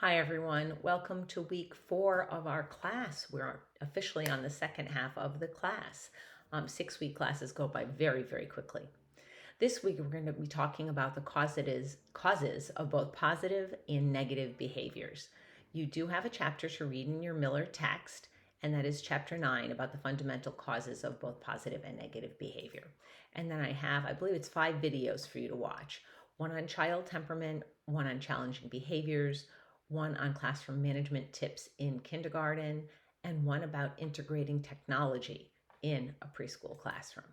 Hi everyone, welcome to week 4 of our class. We're officially on the second half of the class. 6-week classes go by very, very quickly. This week we're going to be talking about the causes of both positive and negative behaviors. You do have a chapter to read in your Miller text, and that is chapter 9 about the fundamental causes of both positive and negative behavior. And then I believe it's 5 videos for you to watch. One on child temperament, one on challenging behaviors, one on classroom management tips in kindergarten, and one about integrating technology in a preschool classroom.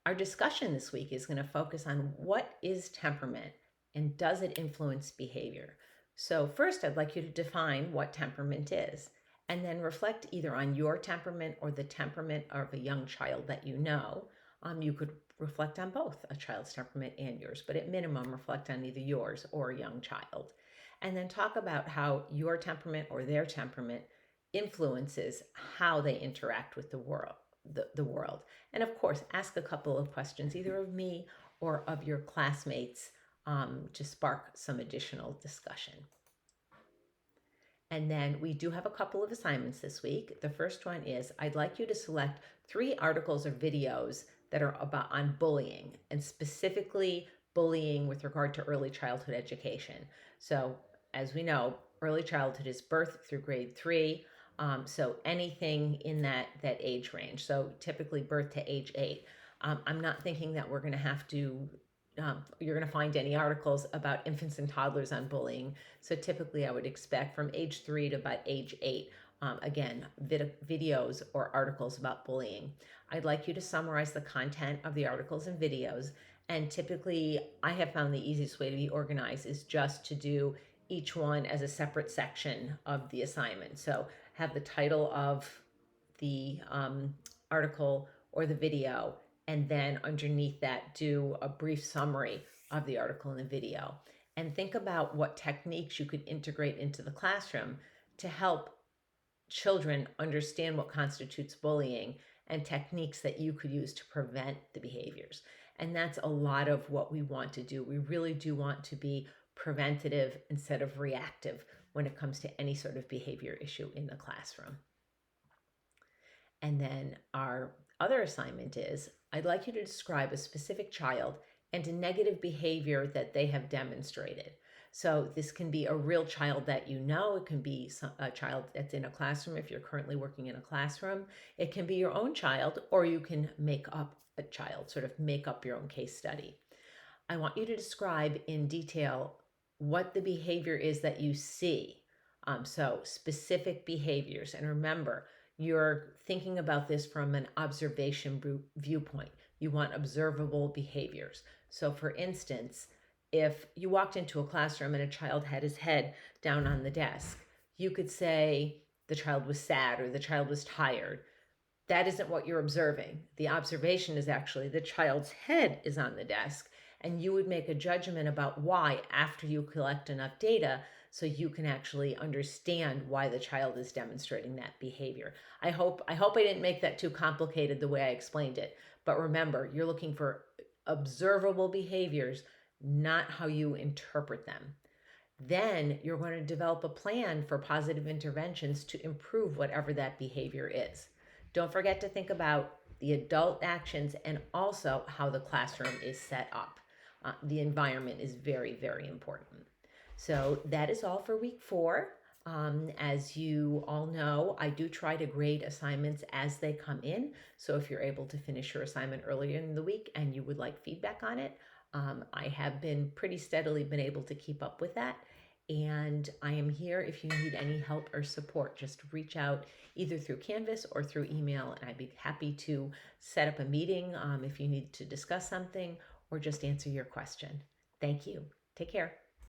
Our discussion this week is going to focus on what is temperament and does it influence behavior. So first, I'd like you to define what temperament is, and then reflect either on your temperament or the temperament of a young child that you know. You could reflect on both a child's temperament and yours, but at minimum, reflect on either yours or a young child. And then talk about how your temperament or their temperament influences how they interact with the world. And of course, ask a couple of questions, either of me or of your classmates, to spark some additional discussion. And then we do have a couple of assignments this week. The first one is I'd like you to select 3 articles or videos that are on bullying, and specifically bullying with regard to early childhood education. So as we know, early childhood is birth through grade 3. So anything in that age range. So typically birth to age 8. I'm not thinking that we're going to have to, you're going to find any articles about infants and toddlers on bullying. So typically I would expect from age 3 to about age 8, again, videos or articles about bullying. I'd like you to summarize the content of the articles and videos. And typically I have found the easiest way to be organized is just to do each one as a separate section of the assignment. So have the title of the article or the video, and then underneath that do a brief summary of the article and the video. And think about what techniques you could integrate into the classroom to help children understand what constitutes bullying and techniques that you could use to prevent the behaviors. And that's a lot of what we want to do. We really do want to be preventative instead of reactive when it comes to any sort of behavior issue in the classroom. And then our other assignment is I'd like you to describe a specific child and a negative behavior that they have demonstrated. So this can be a real child that you know. It can be a child that's in a classroom if you're currently working in a classroom. It can be your own child, or you can make up a child, sort of make up your own case study. I want you to describe in detail what the behavior is that you see. So specific behaviors. And remember, you're thinking about this from an observation viewpoint. You want observable behaviors. So for instance, if you walked into a classroom and a child had his head down on the desk, you could say the child was sad or the child was tired. That isn't what you're observing. The observation is actually the child's head is on the desk, and you would make a judgment about why after you collect enough data so you can actually understand why the child is demonstrating that behavior. I hope I didn't make that too complicated the way I explained it, but remember, you're looking for observable behaviors, not how you interpret them. Then you're going to develop a plan for positive interventions to improve whatever that behavior is. Don't forget to think about the adult actions and also how the classroom is set up. The environment is very, very important. So that is all for week 4. As you all know, I do try to grade assignments as they come in. So if you're able to finish your assignment earlier in the week and you would like feedback on it, I have been pretty steadily been able to keep up with that. And I am here if you need any help or support. Just reach out either through Canvas or through email, and I'd be happy to set up a meeting if you need to discuss something or just answer your question. Thank you. Take care.